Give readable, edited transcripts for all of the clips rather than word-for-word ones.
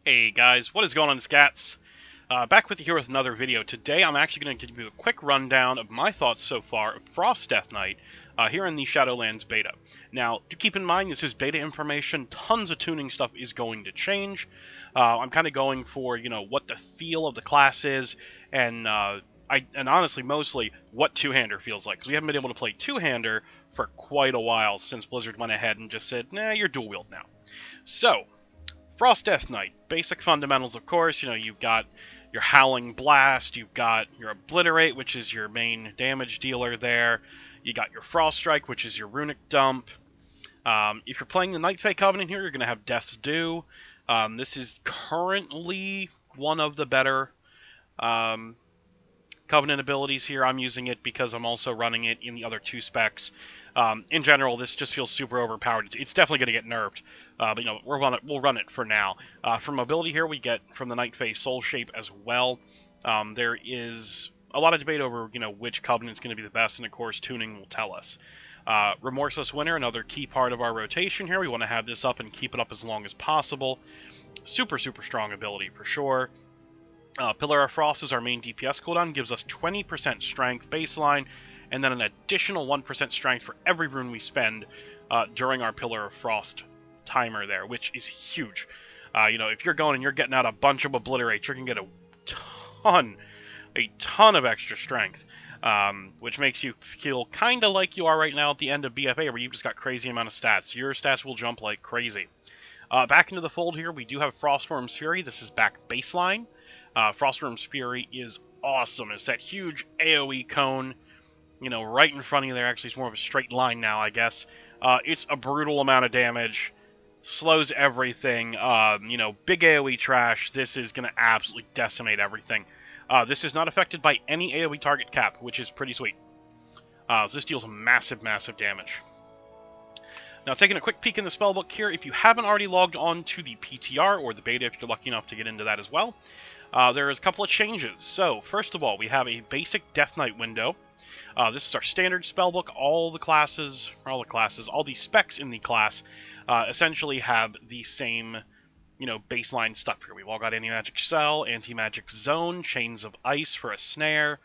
Hey guys, what is going on, Scats? Back with you here with another video. Today I'm actually going to give you a quick rundown of my thoughts so far of Frost Death Knight here in the Shadowlands Beta. Now, do keep in mind this is beta information, tons of tuning stuff is going to change. I'm kind of going for, what the feel of the class is, and honestly, mostly, what two-hander feels like, because we haven't been able to play two-hander for quite a while since Blizzard went ahead and just said, nah, you're dual-wield now. So, Frost Death Knight, basic fundamentals, of course. You've got your Howling Blast, you've got your Obliterate, which is your main damage dealer there. You got your Frost Strike, which is your runic dump. If you're playing the Night Fae Covenant here, you're going to have Death's Due. This is currently one of the better Covenant abilities here. I'm using it because I'm also running it in the other two specs. In general, this just feels super overpowered. It's definitely going to get nerfed, but we'll run it for now. For mobility here, we get from the Night Fae Soul Shape as well. There is a lot of debate over which Covenant's going to be the best, and of course, tuning will tell us. Remorseless Winter, another key part of our rotation here. We want to have this up and keep it up as long as possible. Super strong ability for sure. Pillar of Frost is our main DPS cooldown, gives us 20% strength baseline, and then an additional 1% strength for every rune we spend during our Pillar of Frost timer there, which is huge. If you're going and you're getting out a bunch of Obliterate, you're going to get a ton of extra strength, which makes you feel kind of like you are right now at the end of BFA, where you've just got crazy amount of stats. Your stats will jump like crazy. Back into the fold here, we do have Frostworm's Fury. This is back baseline. Frostworm's Fury is awesome. It's that huge AoE cone, right in front of you there. Actually, it's more of a straight line now, I guess. It's a brutal amount of damage. Slows everything. Big AoE trash. This is going to absolutely decimate everything. This is not affected by any AoE target cap, which is pretty sweet. So this deals massive damage. Now, taking a quick peek in the spellbook here, if you haven't already logged on to the PTR or the beta, if you're lucky enough to get into that as well, there is a couple of changes. So, first of all, we have a basic Death Knight window. This is our standard spellbook. All the specs in the class essentially have the same, baseline stuff here. We've all got Anti-Magic Cell, Anti-Magic Zone, Chains of Ice for a snare,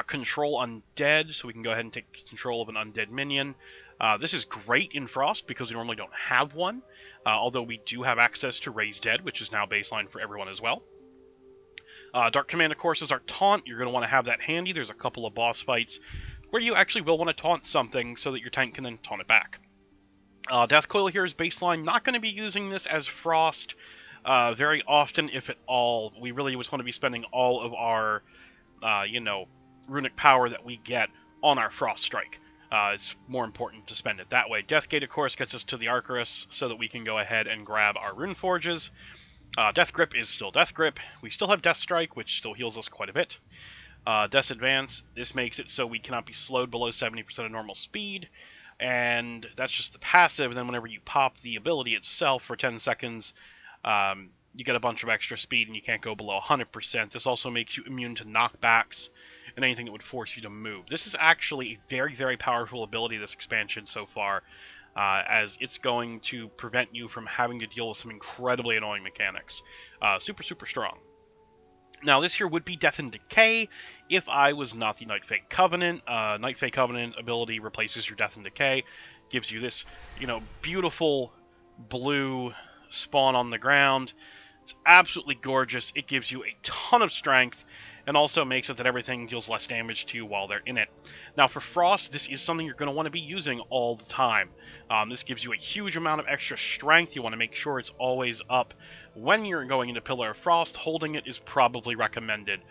Control Undead, so we can go ahead and take control of an undead minion. This is great in Frost because we normally don't have one, although we do have access to Raise Dead, which is now baseline for everyone as well. Dark Command, of course, is our taunt. You're going to want to have that handy. There's a couple of boss fights where you actually will want to taunt something so that your tank can then taunt it back. Death Coil here is baseline. Not going to be using this as Frost very often, if at all. We really just want to be spending all of our, runic power that we get on our Frost Strike. It's more important to spend it that way. Deathgate, of course, gets us to the Arcturus so that we can go ahead and grab our Rune Forges. Death Grip is still Death Grip. We still have Death Strike, which still heals us quite a bit. Death Advance, this makes it so we cannot be slowed below 70% of normal speed. And that's just the passive, and then whenever you pop the ability itself for 10 seconds, you get a bunch of extra speed and you can't go below 100%. This also makes you immune to knockbacks and anything that would force you to move. This is actually a very powerful ability, this expansion so far, as it's going to prevent you from having to deal with some incredibly annoying mechanics. Super strong. Now, this here would be Death and Decay if I was not the Night Fae Covenant. Night Fae Covenant ability replaces your Death and Decay, gives you this, beautiful blue spawn on the ground. It's absolutely gorgeous. It gives you a ton of strength, and also makes it that everything deals less damage to you while they're in it. Now, for Frost, this is something you're going to want to be using all the time. This gives you a huge amount of extra strength. You want to make sure it's always up when you're going into Pillar of Frost. Holding it is probably recommended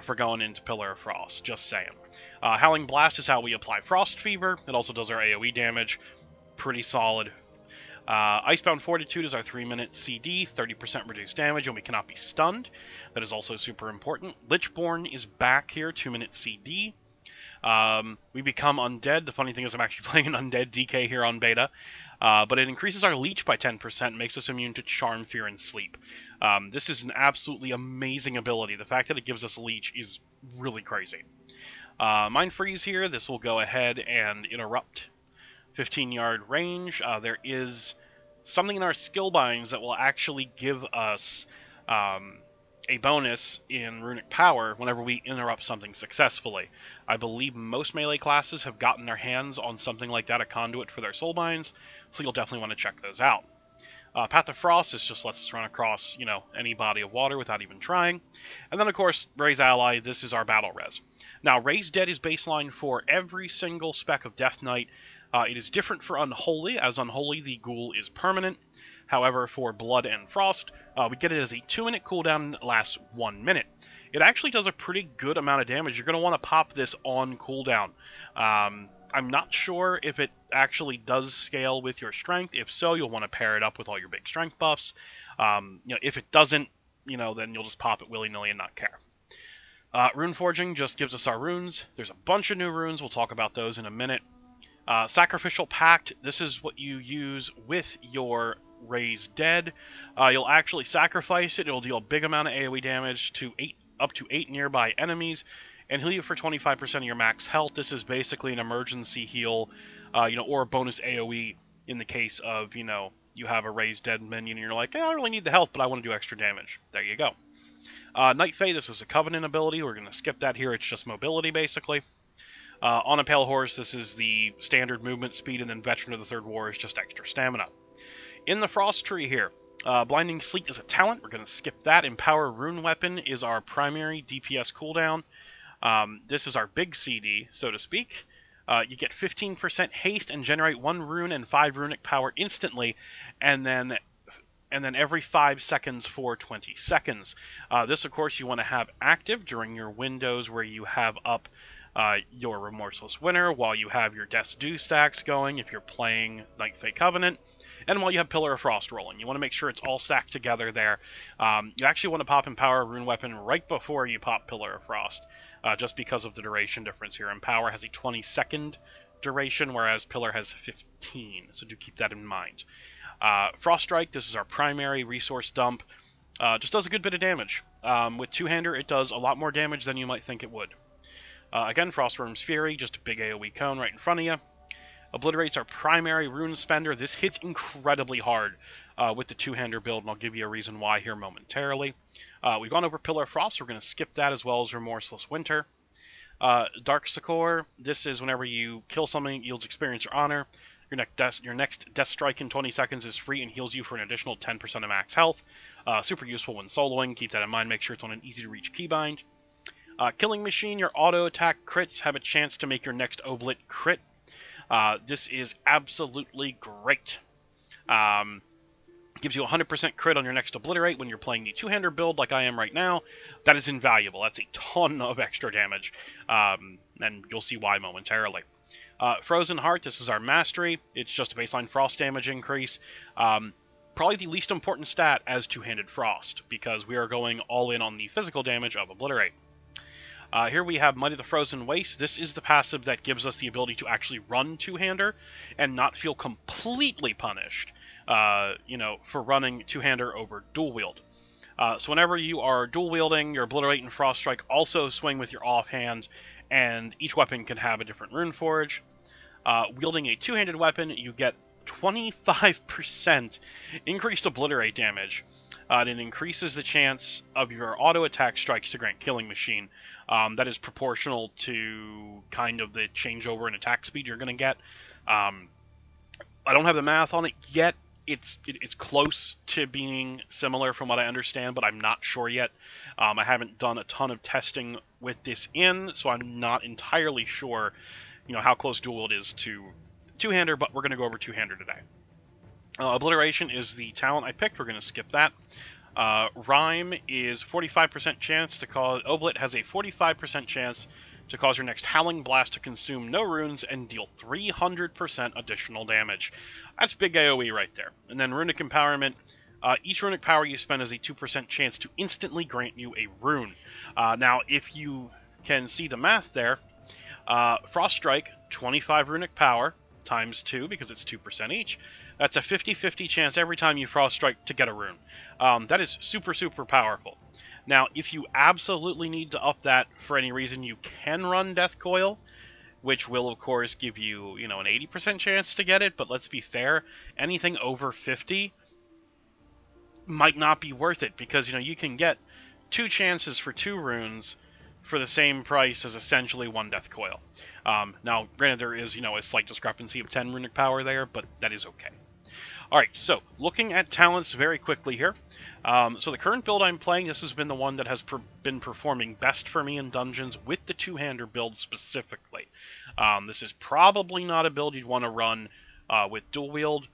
for going into Pillar of Frost, just saying. Howling Blast is how we apply Frost Fever. It also does our AoE damage. Pretty solid. Icebound Fortitude is our 3-minute CD, 30% reduced damage, and we cannot be stunned. That is also super important. Lichborn is back here, 2-minute CD. We become undead. The funny thing is I'm actually playing an undead DK here on beta. But it increases our leech by 10% and makes us immune to Charm, Fear, and Sleep. This is an absolutely amazing ability. The fact that it gives us leech is really crazy. Mind Freeze here, this will go ahead and interrupt 15-yard range. There is something in our skill binds that will actually give us a bonus in Runic Power whenever we interrupt something successfully. I believe most melee classes have gotten their hands on something like that, a conduit for their soulbinds, so you'll definitely want to check those out. Path of Frost is just lets us run across, any body of water without even trying. And then, of course, Raise Ally, this is our battle res. Now, Raise Dead is baseline for every single spec of Death Knight. It is different for Unholy, as Unholy, the ghoul is permanent. However, for Blood and Frost, we get it as a 2-minute cooldown that lasts 1 minute. It actually does a pretty good amount of damage. You're going to want to pop this on cooldown. I'm not sure if it actually does scale with your strength. If so, you'll want to pair it up with all your big strength buffs. If it doesn't, then you'll just pop it willy-nilly and not care. Rune Forging just gives us our runes. There's a bunch of new runes. We'll talk about those in a minute. Sacrificial Pact, this is what you use with your Raise Dead. You'll actually sacrifice it. It'll deal a big amount of AoE damage to up to 8 nearby enemies, and heal you for 25% of your max health. This is basically an emergency heal, or a bonus AoE in the case of, you have a Raised Dead minion and you're like, I don't really need the health, but I want to do extra damage. There you go. Night Fae, this is a Covenant ability. We're going to skip that here. It's just mobility, basically. On a Pale Horse, this is the standard movement speed, and then Veteran of the Third War is just extra stamina. In the Frost Tree here, Blinding Sleet is a talent. We're going to skip that. Empower Rune Weapon is our primary DPS cooldown. This is our big CD, so to speak. You get 15% haste and generate 1 rune and 5 runic power instantly, and then every 5 seconds for 20 seconds. This, of course, you want to have active during your windows where you have up your Remorseless Winter, while you have your Death's Due stacks going if you're playing Night Fae Covenant, and while you have Pillar of Frost rolling. You want to make sure it's all stacked together there. You actually want to pop Empower Rune Weapon right before you pop Pillar of Frost, just because of the duration difference here. Empower has a 20-second duration, whereas Pillar has 15, so do keep that in mind. Frost Strike, this is our primary resource dump. Just does a good bit of damage. With Two-Hander, it does a lot more damage than you might think it would. Again, Frostworm's Fury, just a big AoE cone right in front of you. Obliterate's our primary rune spender. This hits incredibly hard with the Two-Hander build, and I'll give you a reason why here momentarily. We've gone over Pillar of Frost, so we're going to skip that, as well as Remorseless Winter. Dark Succor, this is whenever you kill something, it yields experience or honor. Your next Death Strike in 20 seconds is free and heals you for an additional 10% of max health. Super useful when soloing. Keep that in mind. Make sure it's on an easy-to-reach keybind. Killing Machine, your auto-attack crits have a chance to make your next Oblit crit. This is absolutely great. Gives you 100% crit on your next Obliterate when you're playing the Two-Hander build like I am right now. That is invaluable. That's a ton of extra damage, and you'll see why momentarily. Frozen Heart, this is our Mastery. It's just a baseline Frost damage increase. Probably the least important stat as Two-Handed Frost, because we are going all in on the physical damage of Obliterate. Here we have Might of the Frozen Waste. This is the passive that gives us the ability to actually run Two-Hander and not feel completely punished, for running Two-Hander over Dual Wield. So whenever you are Dual Wielding, your Obliterate and Frost Strike also swing with your offhand, and each weapon can have a different Rune Forge. Wielding a Two-Handed weapon, you get 25% increased Obliterate damage. It increases the chance of your auto-attack strikes to grant Killing Machine. That is proportional to kind of the changeover in attack speed you're going to get. I don't have the math on it yet. It's close to being similar from what I understand, but I'm not sure yet. I haven't done a ton of testing with this so I'm not entirely sure, how close Dual Wield is to Two-Hander, but we're going to go over Two-Hander today. Obliteration is the talent I picked. We're going to skip that. Rhyme is 45% chance to cause... Oblit has a 45% chance to cause your next Howling Blast to consume no runes and deal 300% additional damage. That's big AoE right there. And then Runic Empowerment. Each runic power you spend has a 2% chance to instantly grant you a rune. Now, if you can see the math there, Frost Strike, 25 runic power, times 2, because it's 2% each. That's a 50-50 chance every time you Frost Strike to get a rune. That is super, super powerful. Now, if you absolutely need to up that for any reason, you can run Death Coil, which will, of course, give you, an 80% chance to get it, but let's be fair, anything over 50 might not be worth it, because you can get 2 chances for 2 runes for the same price as essentially 1 death coil. Now, granted, there is a slight discrepancy of 10 runic power there, but that is okay. Alright, so looking at talents very quickly here. So the current build I'm playing, this has been the one that has been performing best for me in dungeons with the two-hander build specifically. This is probably not a build you'd want to run with dual wield,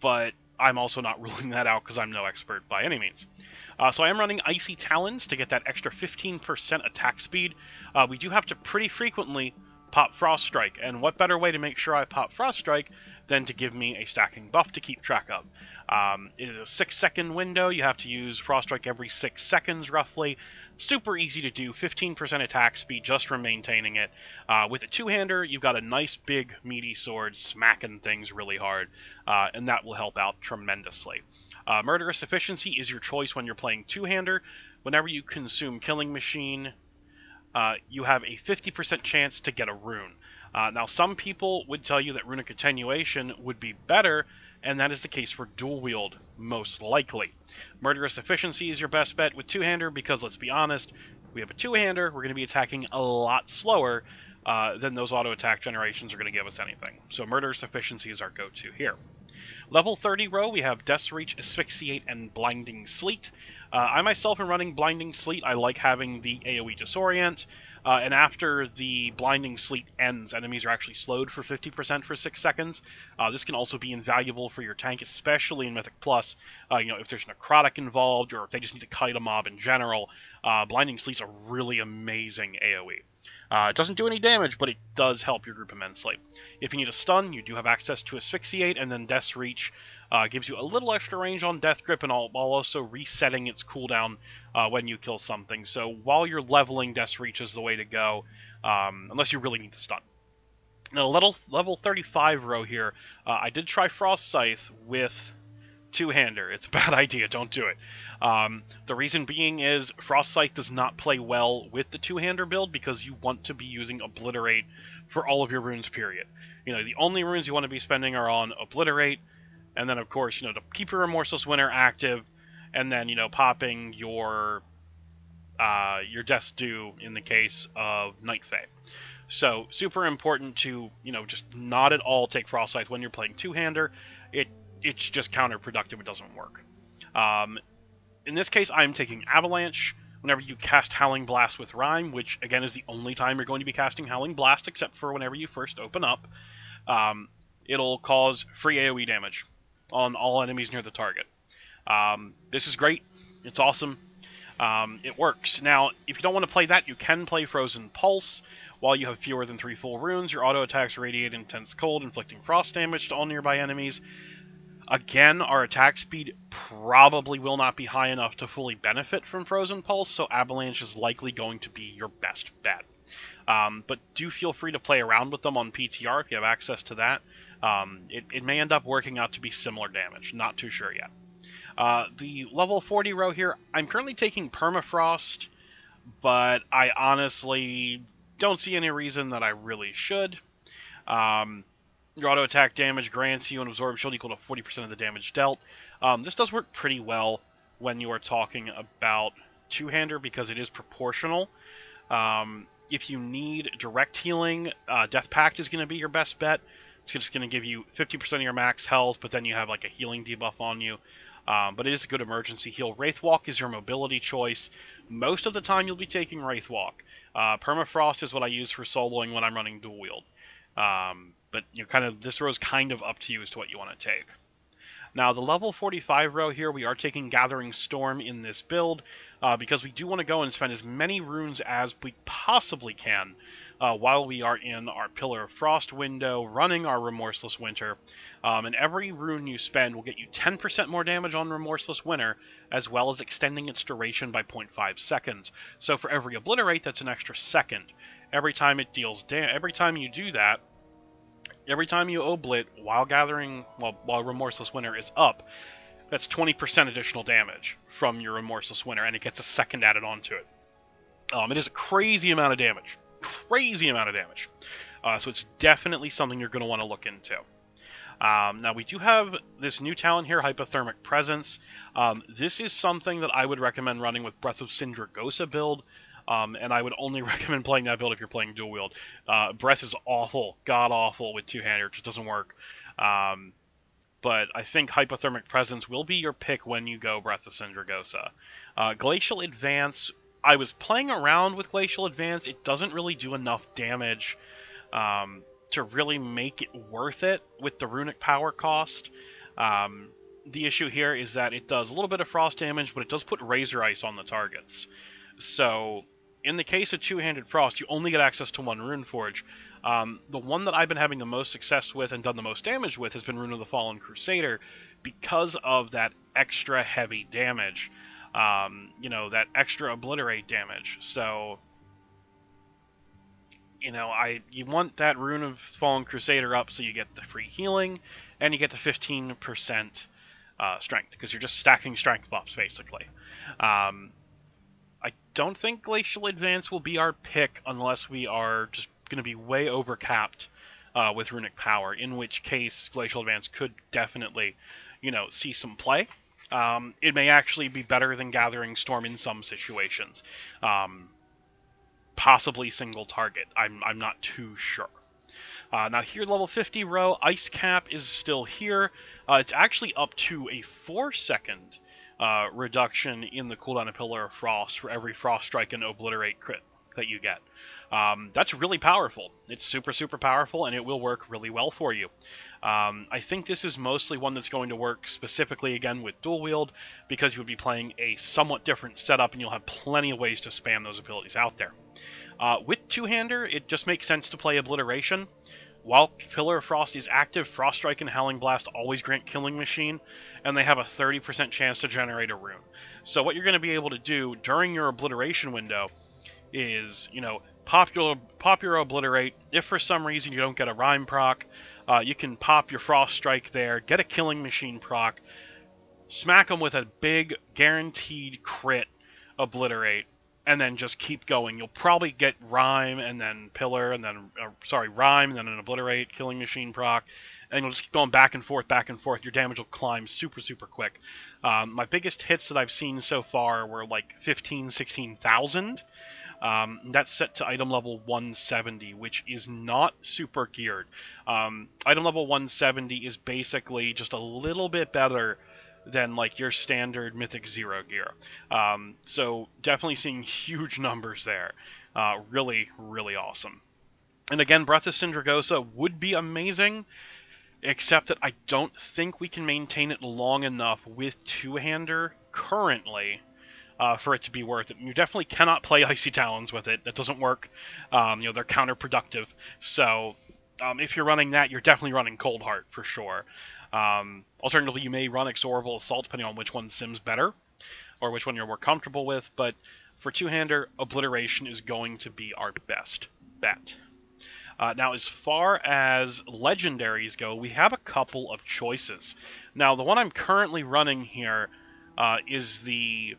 but I'm also not ruling that out because I'm no expert by any means. So I am running Icy Talons to get that extra 15% attack speed. We do have to pretty frequently pop Frost Strike, and what better way to make sure I pop Frost Strike than to give me a stacking buff to keep track of. It is a 6-second window. You have to use Frost Strike every 6 seconds, roughly. Super easy to do, 15% attack speed just from maintaining it. With a two-hander, you've got a nice, big, meaty sword smacking things really hard, and that will help out tremendously. Murderous Efficiency is your choice when you're playing two-hander. Whenever you consume Killing Machine, you have a 50% chance to get a rune. Now, some people would tell you that Runic Attenuation would be better, and that is the case for dual wield, most likely. Murderous Efficiency is your best bet with two-hander because, let's be honest, we have a two-hander, we're going to be attacking a lot slower than those auto-attack generations are going to give us anything. So Murderous Efficiency is our go-to here. Level 30 row, we have Death's Reach, Asphyxiate, and Blinding Sleet. I myself am running Blinding Sleet. I like having the AoE Disorient. And after the Blinding Sleet ends, enemies are actually slowed for 50% for 6 seconds. This can also be invaluable for your tank, especially in Mythic Plus. If there's necrotic involved, or if they just need to kite a mob in general, Blinding Sleet's a really amazing AoE. It doesn't do any damage, but it does help your group immensely. If you need a stun, you do have access to Asphyxiate, and then Death's Reach gives you a little extra range on Death Grip, and while also resetting its cooldown when you kill something. So while you're leveling, Death's Reach is the way to go, unless you really need the stun. Now, level 35 row here, I did try Frost Scythe with two-hander. It's a bad idea, don't do it. The reason being is Frost Scythe does not play well with the two-hander build because you want to be using Obliterate for all of your runes, period. The only runes you want to be spending are on Obliterate, and then, of course, to keep your Remorseless Winter active, and then, popping your Death's Due in the case of Night Fae. So, super important to, just not at all take Frost Scythe when you're playing two-hander. It's just counterproductive. It doesn't work. In this case, I'm taking Avalanche. Whenever you cast Howling Blast with Rhyme, which, again, is the only time you're going to be casting Howling Blast, except for whenever you first open up, it'll cause free AoE damage on all enemies near the target. This is great. It's awesome. It works. Now, if you don't want to play that, you can play Frozen Pulse. While you have fewer than 3 full runes, your auto attacks radiate intense cold, inflicting frost damage to all nearby enemies. Again, our attack speed probably will not be high enough to fully benefit from Frozen Pulse, so Avalanche is likely going to be your best bet. But do feel free to play around with them on PTR if you have access to that. It may end up working out to be similar damage. Not too sure yet. The level 40 row here, I'm currently taking Permafrost, but I honestly don't see any reason that I really should. Your auto attack damage grants you an absorb shield equal to 40% of the damage dealt. This does work pretty well when you are talking about two-hander because it is proportional. If you need direct healing, Death Pact is going to be your best bet. It's just going to give you 50% of your max health, but then you have like a healing debuff on you. But it is a good emergency heal. Wraithwalk is your mobility choice. Most of the time you'll be taking Wraithwalk. Permafrost is what I use for soloing when I'm running dual wield. But this row is kind of up to you as to what you want to take. Now, the level 45 row here, we are taking Gathering Storm in this build because we do want to go and spend as many runes as we possibly can while we are in our Pillar of Frost window, running our Remorseless Winter. And every rune you spend will get you 10% more damage on Remorseless Winter, as well as extending its duration by 0.5 seconds. So for every Obliterate, that's an extra second. Every time it deals every time you do that, every time you oblit while Remorseless Winter is up, that's 20% additional damage from your Remorseless Winter, and it gets a second added onto it. It is a crazy amount of damage. Crazy amount of damage. So it's definitely something you're going to want to look into. Now, we do have this new talent here, Hypothermic Presence. This is something that I would recommend running with Breath of Sindragosa build, and I would only recommend playing that build if you're playing dual wield. Breath is awful, god-awful with two-hander, it just doesn't work. But I think Hypothermic Presence will be your pick when you go Breath of Sindragosa. Glacial Advance, I was playing around with Glacial Advance. It doesn't really do enough damage to really make it worth it with the runic power cost. The issue here is that it does a little bit of frost damage, but it does put Razor Ice on the targets. So in the case of two-handed frost, you only get access to one Rune Forge. The one that I've been having the most success with and done the most damage with has been Rune of the Fallen Crusader because of that extra heavy damage. That extra obliterate damage. So, you want that Rune of Fallen Crusader up so you get the free healing and you get the 15% strength because you're just stacking strength buffs basically. I don't think Glacial Advance will be our pick unless we are just going to be way overcapped with runic power, in which case Glacial Advance could definitely, see some play. It may actually be better than Gathering Storm in some situations. Possibly single target. I'm not too sure. Now here, level 50 row, Icecap is still here. It's actually up to a 4-second reduction in the cooldown of Pillar of Frost for every Frost Strike and Obliterate crit that you get. That's really powerful. It's super, super powerful, and it will work really well for you. I think this is mostly one that's going to work specifically, again, with dual wield, because you would be playing a somewhat different setup, and you'll have plenty of ways to spam those abilities out there. With two-hander, it just makes sense to play Obliteration. While Pillar of Frost is active, Frost Strike and Howling Blast always grant Killing Machine, and they have a 30% chance to generate a rune. So what you're going to be able to do during your Obliteration window is, pop your Obliterate. If for some reason you don't get a Rhyme proc, you can pop your Frost Strike there, get a Killing Machine proc, smack them with a big guaranteed crit Obliterate, and then just keep going. You'll probably get Rhyme, and then Pillar, and then, Rhyme, and then an Obliterate, Killing Machine proc, and you'll just keep going back and forth, back and forth. Your damage will climb super, super quick. My biggest hits that I've seen so far were like 15,000, 16,000. That's set to item level 170, which is not super geared. Item level 170 is basically just a little bit better than like your standard Mythic Zero gear. So definitely seeing huge numbers there. Really, really awesome. And again, Breath of Sindragosa would be amazing, except that I don't think we can maintain it long enough with two-hander currently for it to be worth it. You definitely cannot play Icy Talons with it. That doesn't work. They're counterproductive. So if you're running that, you're definitely running Cold Heart for sure. Alternatively, you may run Exorbital Assault, depending on which one sims better, or which one you're more comfortable with, but for two-hander, Obliteration is going to be our best bet. Now, as far as Legendaries go, we have a couple of choices. Now, the one I'm currently running here is the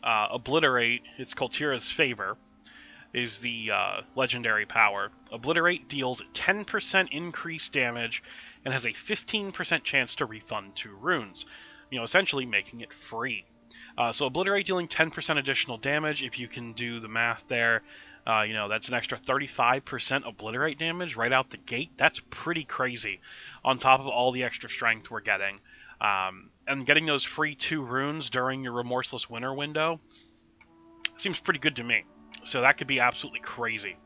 Obliterate. It's called Tira's Favor, is the legendary power. Obliterate deals 10% increased damage and has a 15% chance to refund 2 runes, essentially making it free. So Obliterate dealing 10% additional damage, if you can do the math there, that's an extra 35% Obliterate damage right out the gate. That's pretty crazy, on top of all the extra strength we're getting. And getting those free 2 runes during your Remorseless Winter window seems pretty good to me. So that could be absolutely crazy.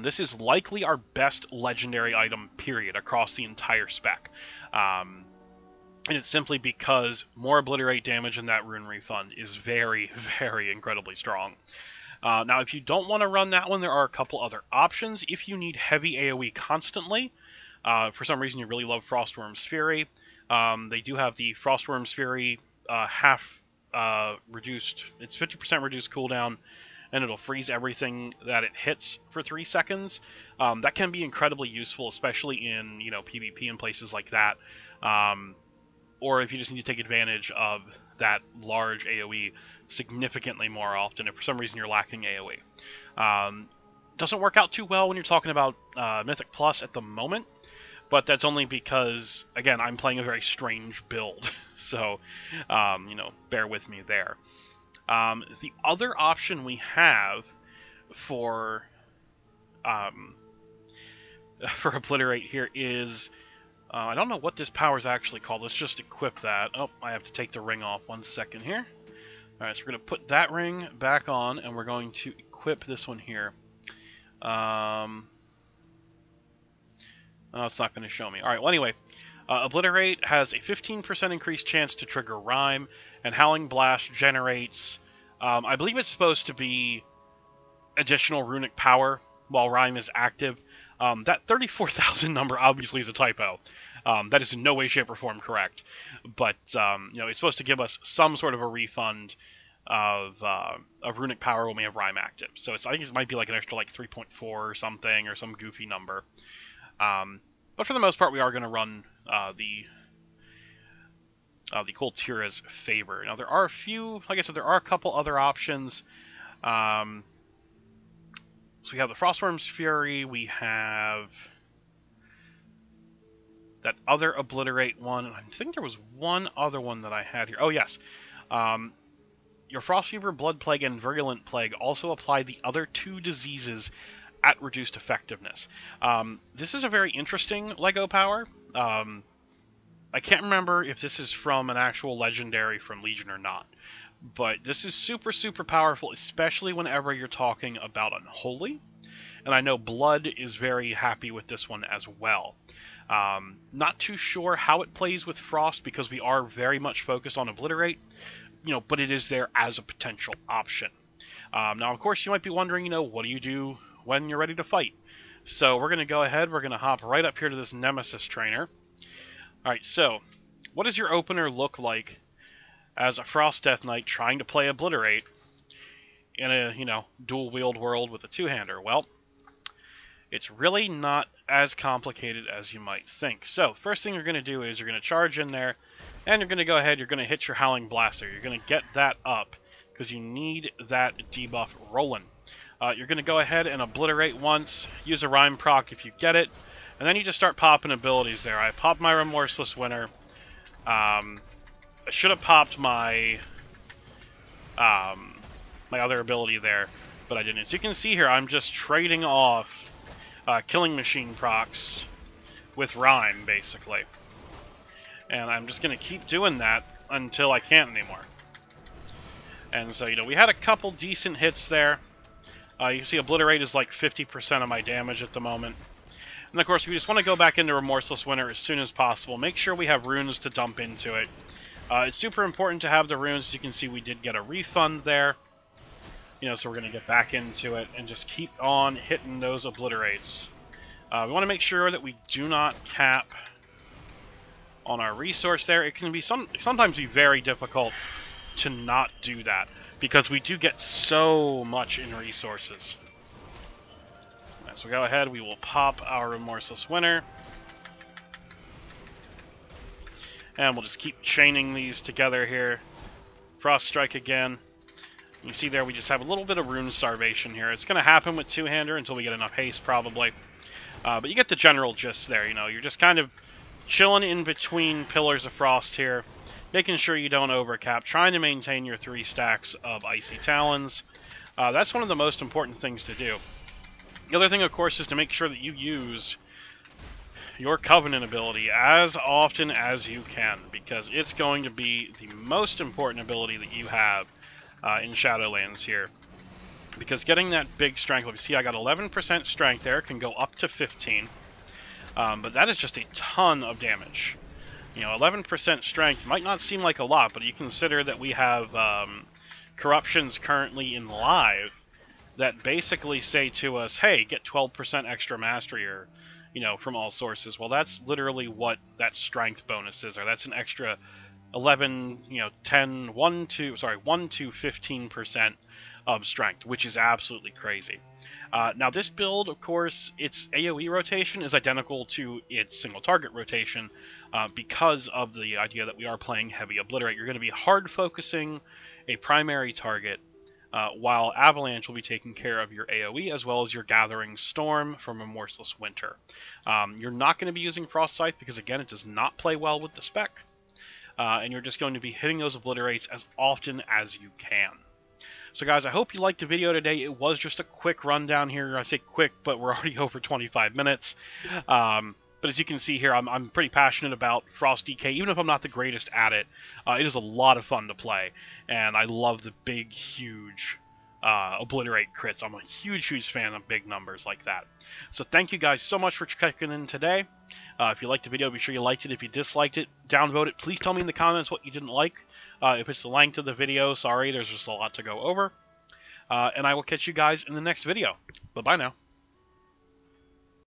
This is likely our best legendary item, period, across the entire spec. And it's simply because more Obliterate damage in that rune refund is very, very incredibly strong. Now, if you don't want to run that one, there are a couple other options. If you need heavy AoE constantly, for some reason you really love Frostworm's Fury, they do have the Frostworm's Fury half reduced. It's 50% reduced cooldown, and it'll freeze everything that it hits for 3 seconds. That can be incredibly useful, especially in PvP and places like that. Or if you just need to take advantage of that large AoE significantly more often, if for some reason you're lacking AoE. Doesn't work out too well when you're talking about Mythic Plus at the moment, but that's only because, again, I'm playing a very strange build. So, bear with me there. The other option we have for for Obliterate here is, I don't know what this power is actually called. Let's just equip that. Oh, I have to take the ring off. 1 second here. Alright, so we're going to put that ring back on, and we're going to equip this one here. Oh, it's not going to show me. Alright, well anyway, Obliterate has a 15% increased chance to trigger Rhyme, and Howling Blast generates, I believe it's supposed to be additional runic power while Rhyme is active. That 34,000 number obviously is a typo. That is in no way, shape, or form correct. But, it's supposed to give us some sort of a refund of runic power when we have Rhyme active. So I think it might be like an extra 3.4 or something, or some goofy number. But for the most part, we are going to run the Kul Tira's Favor. Now, there are a few, like I said, there are a couple other options. So we have the Frostworm's Fury, we have that other Obliterate one, and I think there was one other one that I had here. Oh, yes. Your Frost Fever, Blood Plague, and Virulent Plague also apply the other 2 diseases at reduced effectiveness. This is a very interesting Lego power. I can't remember if this is from an actual Legendary from Legion or not. But this is super, super powerful, especially whenever you're talking about Unholy. And I know Blood is very happy with this one as well. Not too sure how it plays with Frost, because we are very much focused on Obliterate, but it is there as a potential option. Now, of course, you might be wondering, what do you do when you're ready to fight? So we're going to go ahead, we're going to hop right up here to this Nemesis Trainer. Alright, so, what does your opener look like as a Frost Death Knight trying to play Obliterate in a, dual-wield world with a two-hander? Well, it's really not as complicated as you might think. So, first thing you're going to do is you're going to charge in there, and you're going to go ahead, you're going to hit your Howling Blaster. You're going to get that up, because you need that debuff rolling. You're going to go ahead and Obliterate once, use a Rhyme proc if you get it, and then you just start popping abilities there. I popped my Remorseless Winter. I should have popped my my other ability there, but I didn't. As you can see here, I'm just trading off Killing Machine procs with Rhyme, basically. And I'm just going to keep doing that until I can't anymore. And so, we had a couple decent hits there. You can see Obliterate is like 50% of my damage at the moment. And of course, we just want to go back into Remorseless Winter as soon as possible. Make sure we have runes to dump into it. It's super important to have the runes. As you can see, we did get a refund there. So we're going to get back into it and just keep on hitting those Obliterates. We want to make sure that we do not cap on our resource there. It can be sometimes be very difficult to not do that, because we do get so much in resources. Right, so go ahead, we will pop our Remorseless Winter. And we'll just keep chaining these together here. Frost Strike again. You see there, we just have a little bit of rune starvation here. It's going to happen with two-hander until we get enough haste, probably. But you get the general gist there, You're just kind of chilling in between Pillars of Frost here, making sure you don't overcap, trying to maintain your 3 stacks of Icy Talons. That's one of the most important things to do. The other thing, of course, is to make sure that you use your Covenant ability as often as you can, because it's going to be the most important ability that you have in Shadowlands here. Because getting that big strength, look, you see I got 11% strength there, can go up to 15, but that is just a ton of damage. 11% strength might not seem like a lot, but you consider that we have corruptions currently in live that basically say to us, hey, get 12% extra mastery, or, from all sources. Well, that's literally what that strength bonus is, or that's an extra 11, 1 to 15% of strength, which is absolutely crazy. Now, this build, of course, its AoE rotation is identical to its single target rotation because of the idea that we are playing heavy Obliterate. You're going to be hard focusing a primary target while Avalanche will be taking care of your AoE as well as your Gathering Storm from Remorseless Winter. You're not going to be using Frost Scythe because, again, it does not play well with the spec, and you're just going to be hitting those Obliterates as often as you can. So guys, I hope you liked the video today. It was just a quick rundown here. I say quick, but we're already over 25 minutes. But as you can see here, I'm pretty passionate about Frost DK, even if I'm not the greatest at it. It is a lot of fun to play, and I love the big, huge Obliterate crits. I'm a huge, huge fan of big numbers like that. So thank you guys so much for checking in today. If you liked the video, be sure you liked it. If you disliked it, downvote it. Please tell me in the comments what you didn't like. If it's the length of the video, sorry, there's just a lot to go over. And I will catch you guys in the next video. Bye-bye now.